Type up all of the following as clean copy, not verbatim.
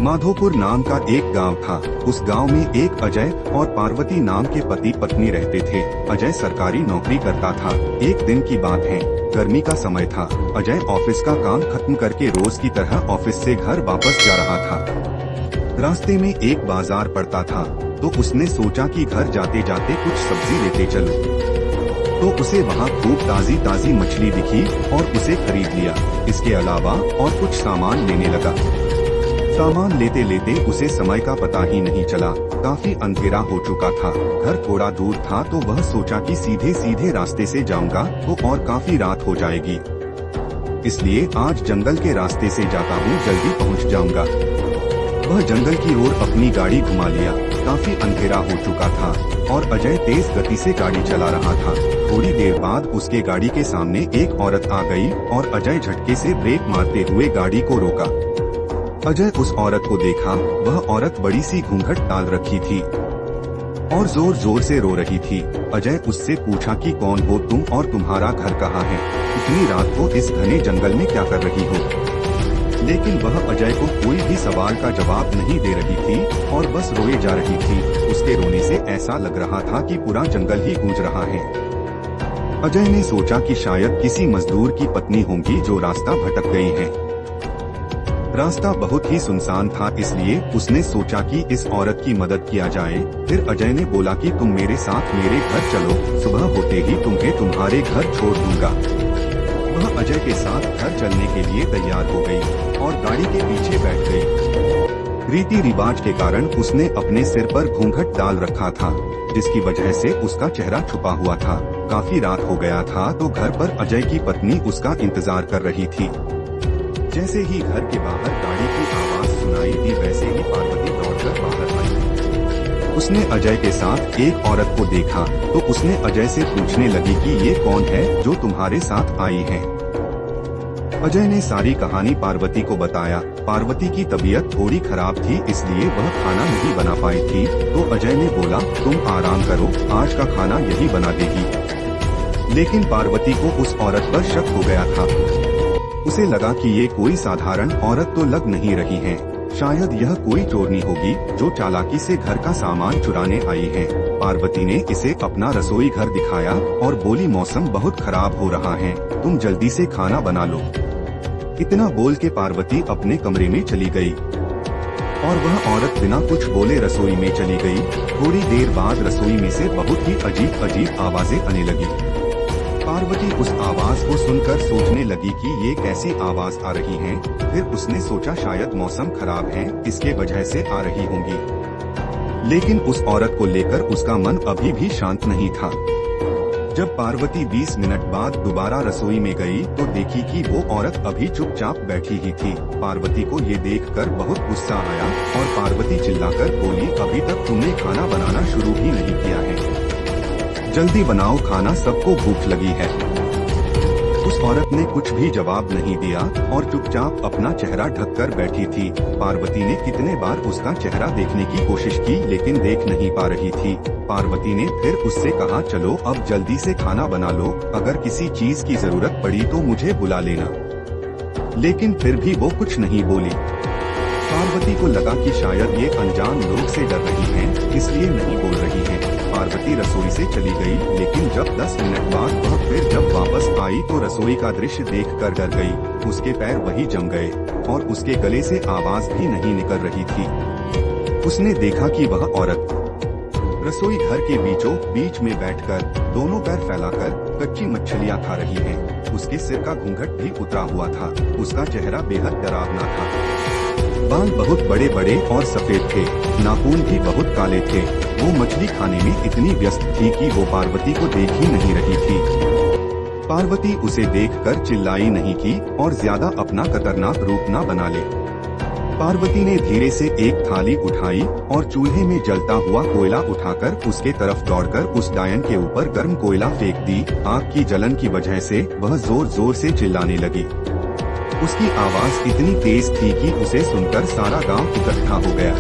माधोपुर नाम का एक गांव था। उस गांव में एक अजय और पार्वती नाम के पति पत्नी रहते थे। अजय सरकारी नौकरी करता था। एक दिन की बात है, गर्मी का समय था। अजय ऑफिस का काम खत्म करके रोज की तरह ऑफिस से घर वापस जा रहा था। रास्ते में एक बाजार पड़ता था, तो उसने सोचा कि घर जाते जाते कुछ सब्जी लेते चलूं। तो उसे वहाँ खूब ताजी ताजी मछली दिखी और उसे खरीद लिया। इसके अलावा और कुछ सामान लेने लगा। सामान लेते लेते उसे समय का पता ही नहीं चला। काफी अंधेरा हो चुका था। घर थोड़ा दूर था, तो वह सोचा कि सीधे सीधे रास्ते से जाऊंगा तो और काफी रात हो जाएगी, इसलिए आज जंगल के रास्ते से जाता हूँ, जल्दी पहुँच जाऊंगा। वह जंगल की ओर अपनी गाड़ी घुमा लिया। काफी अंधेरा हो चुका था और अजय तेज गति से गाड़ी चला रहा था। थोड़ी देर बाद उसके गाड़ी के सामने एक औरत आ गई और अजय झटके से ब्रेक मारते हुए गाड़ी को रोका। अजय उस औरत को देखा। वह औरत बड़ी सी घूंघट डाल रखी थी और जोर जोर से रो रही थी। अजय उससे पूछा कि कौन हो तुम और तुम्हारा घर कहाँ है? इतनी रात को इस घने जंगल में क्या कर रही हो? लेकिन वह अजय को कोई भी सवाल का जवाब नहीं दे रही थी और बस रोए जा रही थी। उसके रोने से ऐसा लग रहा था कि पूरा जंगल ही गूंज रहा है। अजय ने सोचा कि शायद किसी मजदूर की पत्नी होंगी जो रास्ता भटक गई है। रास्ता बहुत ही सुनसान था, इसलिए उसने सोचा कि इस औरत की मदद किया जाए। फिर अजय ने बोला कि तुम मेरे साथ मेरे घर चलो, सुबह होते ही तुम्हें तुम्हारे घर छोड़ दूंगा। वह अजय के साथ घर चलने के लिए तैयार हो गई और गाड़ी के पीछे बैठ गई। रीति रिवाज के कारण उसने अपने सिर पर घूंघट डाल रखा था, जिसकी वजह से उसका चेहरा छुपा हुआ था। काफी रात हो गया था, तो घर पर अजय की पत्नी उसका इंतजार कर रही थी। जैसे ही घर के बाहर गाड़ी की आवाज सुनाई दी, वैसे ही पार्वती दौड़कर बाहर आई। उसने अजय के साथ एक औरत को देखा, तो उसने अजय से पूछने लगी कि ये कौन है जो तुम्हारे साथ आई है? अजय ने सारी कहानी पार्वती को बताया। पार्वती की तबीयत थोड़ी खराब थी, इसलिए वह खाना नहीं बना पाई थी। तो अजय ने बोला, तुम आराम करो, आज का खाना यही बना देगी। लेकिन पार्वती को उस औरत पर शक हो गया था। उसे लगा कि ये कोई साधारण औरत तो लग नहीं रही है, शायद यह कोई चोरनी होगी जो चालाकी से घर का सामान चुराने आई है। पार्वती ने इसे अपना रसोई घर दिखाया और बोली, मौसम बहुत खराब हो रहा है, तुम जल्दी से खाना बना लो। इतना बोल के पार्वती अपने कमरे में चली गई और वह औरत बिना कुछ बोले रसोई में चली गई। थोड़ी देर बाद रसोई में से बहुत ही अजीब अजीब आवाजें आने लगी। पार्वती उस आवाज को सुनकर सोचने लगी कि ये कैसी आवाज आ रही है। फिर उसने सोचा शायद मौसम खराब है, इसके वजह से आ रही होंगी। लेकिन उस औरत को लेकर उसका मन अभी भी शांत नहीं था। जब पार्वती 20 मिनट बाद दोबारा रसोई में गई, तो देखी कि वो औरत अभी चुपचाप बैठी ही थी। पार्वती को ये देखकर बहुत गुस्सा आया और पार्वती चिल्लाकर बोली, अभी तक तुमने खाना बनाना शुरू ही नहीं किया है, जल्दी बनाओ खाना, सबको भूख लगी है। उस औरत ने कुछ भी जवाब नहीं दिया और चुपचाप अपना चेहरा ढककर बैठी थी। पार्वती ने कितने बार उसका चेहरा देखने की कोशिश की, लेकिन देख नहीं पा रही थी। पार्वती ने फिर उससे कहा, चलो अब जल्दी से खाना बना लो, अगर किसी चीज की जरूरत पड़ी तो मुझे बुला लेना। लेकिन फिर भी वो कुछ नहीं बोली। पार्वती को लगा कि शायद ये अनजान लोग से डर रही हैं, इसलिए नहीं बोल रही हैं। पार्वती रसोई से चली गई, लेकिन जब 10 मिनट बाद वह फिर जब वापस आई तो रसोई का दृश्य देखकर डर गई। उसके पैर वही जम गए और उसके गले से आवाज भी नहीं निकल रही थी। उसने देखा कि वह औरत रसोई घर के बीचों बीच में बैठकर दोनों पैर फैलाकर कच्ची मछलियाँ खा रही है। उसके सिर का घूंघट भी उतरा हुआ था। उसका चेहरा बेहद डरावना था। बाल बहुत बड़े बड़े और सफेद थे, नाखून भी बहुत काले थे। वो मछली खाने में इतनी व्यस्त थी कि वो पार्वती को देख ही नहीं रही थी। पार्वती उसे देखकर चिल्लाई नहीं की और ज्यादा अपना खतरनाक रूप न बना ले। पार्वती ने धीरे से एक थाली उठाई और चूल्हे में जलता हुआ कोयला उठाकर उसके तरफ दौड़कर उस डायन के ऊपर गर्म कोयला फेंक दी। आग की जलन की वजह से वह जोर जोर से चिल्लाने लगी। उसकी आवाज इतनी तेज थी कि उसे सुनकर सारा गांव इकट्ठा हो गया।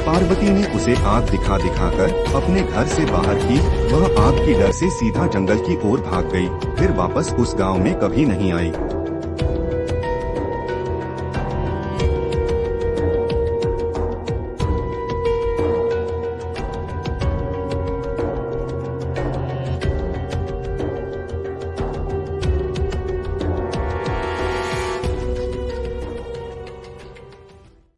पार्वती ने उसे आग दिखा दिखाकर अपने घर से बाहर की। वह आग की डर से सीधा जंगल की ओर भाग गई, फिर वापस उस गांव में कभी नहीं आई।